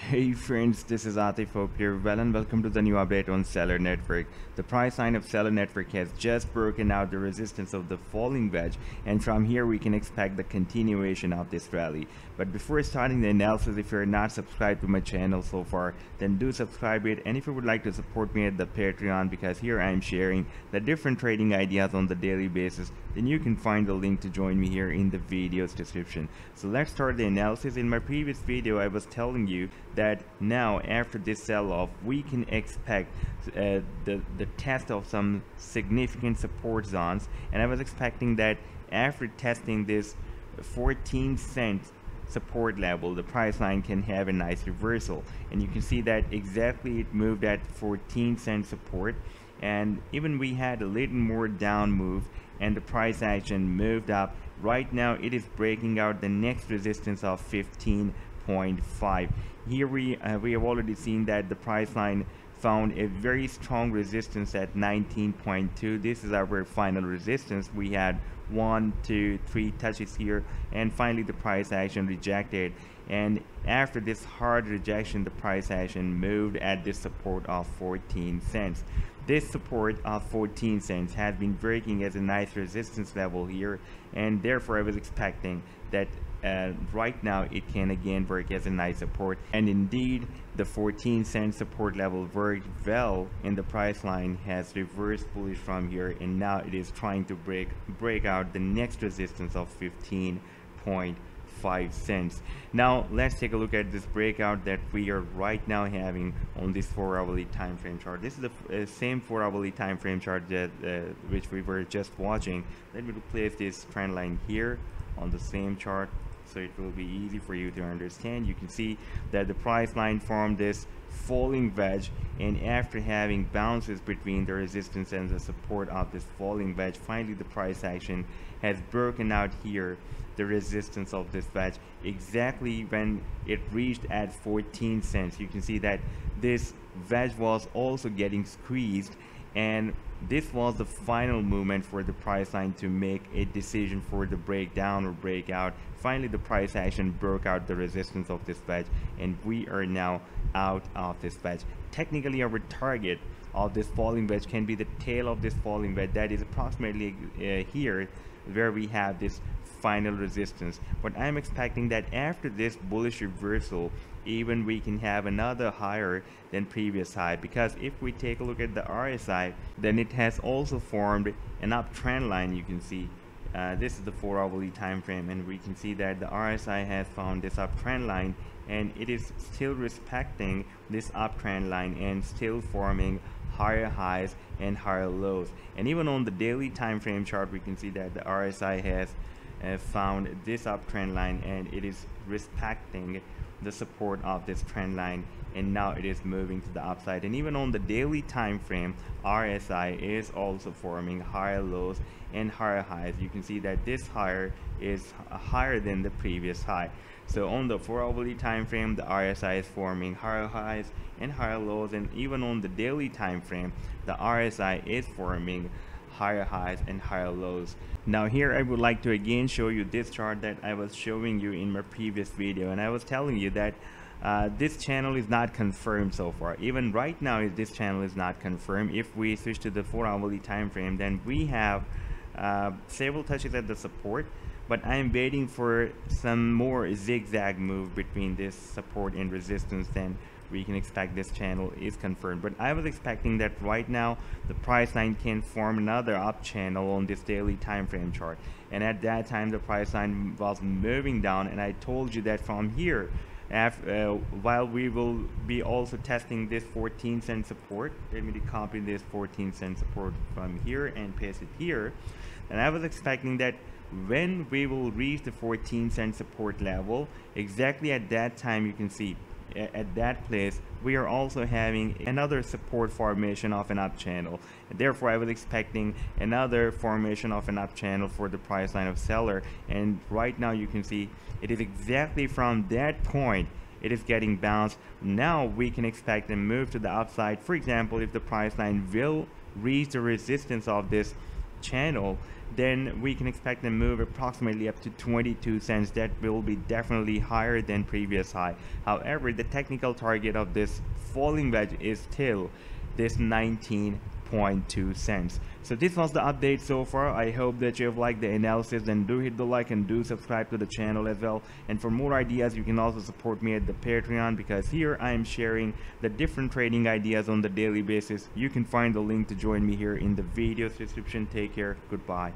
Hey friends, this is Atif Hope here. Well and welcome to the new update on Stellar Network. The price line of Stellar Network has just broken out the resistance of the falling wedge, and from here we can expect the continuation of this rally. But before starting the analysis, if you're not subscribed to my channel so far, then do subscribe it. And if you would like to support me at the Patreon, because here I am sharing the different trading ideas on the daily basis, then you can find the link to join me here in the video's description. So let's start the analysis. In my previous video I was telling you that now after this sell-off we can expect the test of some significant support zones, and I was expecting that after testing this 14-cent support level the price line can have a nice reversal, and you can see that exactly it moved at 14-cent support, and even we had a little more down move and the price action moved up. Right now it is breaking out the next resistance of 15.5. Here we have already seen that the price line found a very strong resistance at 19.2. This is our final resistance. We had 1, 2, 3 touches here, and finally the price action rejected, and after this hard rejection the price action moved at this support of 14 cents. This support of 14 cents has been working as a nice resistance level here, and therefore I was expecting that right now it can again work as a nice support, and indeed the 14-cent support level worked well, and the price line has reversed bullish from here, and now it is trying to break out the next resistance of 15.5 cents. Now let's take a look at this breakout that we are right now having on this 4-hourly time frame chart. This is the same 4-hourly time frame chart that which we were just watching. Let me place this trend line here on the same chart so it will be easy for you to understand. You can see that the price line formed this falling wedge, and after having bounces between the resistance and the support of this falling wedge, finally the price action has broken out here the resistance of this wedge exactly when it reached at 14 cents. You can see that this wedge was also getting squeezed, and this was the final movement for the price line to make a decision for the breakdown or breakout. Finally the price action broke out the resistance of this wedge, and we are now out of this wedge. Technically our target of this falling wedge can be the tail of this falling wedge, that is approximately here where we have this final resistance. But I'm expecting that after this bullish reversal even we can have another higher than previous high, because if we take a look at the RSI, then it has also formed an uptrend line. You can see this is the 4-hourly time frame, and we can see that the RSI has found this uptrend line, and it is still respecting this uptrend line and still forming higher highs and higher lows. And even on the daily time frame chart we can see that the RSI has found this uptrend line, and it is respecting the support of this trend line, and now it is moving to the upside. And even on the daily time frame RSI is also forming higher lows and higher highs. You can see that this higher is higher than the previous high. So on the 4-hourly time frame the RSI is forming higher highs and higher lows, and even on the daily time frame the RSI is forming higher highs and higher lows. Now here I would like to again show you this chart that I was showing you in my previous video, and I was telling you that this channel is not confirmed so far. Even right now this channel is not confirmed. If we switch to the 4-hourly time frame, then we have several touches at the support, but I am waiting for some more zigzag move between this support and resistance, then we can expect this channel is confirmed. But I was expecting that right now the price line can form another up channel on this daily time frame chart, and at that time the price line was moving down, and I told you that from here while we will be also testing this 14-cent support. Let me copy this 14-cent support from here and paste it here, and I was expecting that when we will reach the 14-cent support level, exactly at that time you can see at that place we are also having another support formation of an up channel. Therefore I was expecting another formation of an up channel for the price line of seller, and right now you can see it is exactly from that point it is getting bounced. Now we can expect a move to the upside. For example, if the price line will reach the resistance of this channel, then we can expect a move approximately up to 22 cents. That will be definitely higher than previous high. However, the technical target of this falling wedge is still this 19.2 cents. So this was the update so far. I hope that you have liked the analysis. Then do hit the like and do subscribe to the channel as well. And for more ideas, you can also support me at the Patreon, because here I am sharing the different trading ideas on the daily basis. You can find the link to join me here in the video's description. Take care. Goodbye.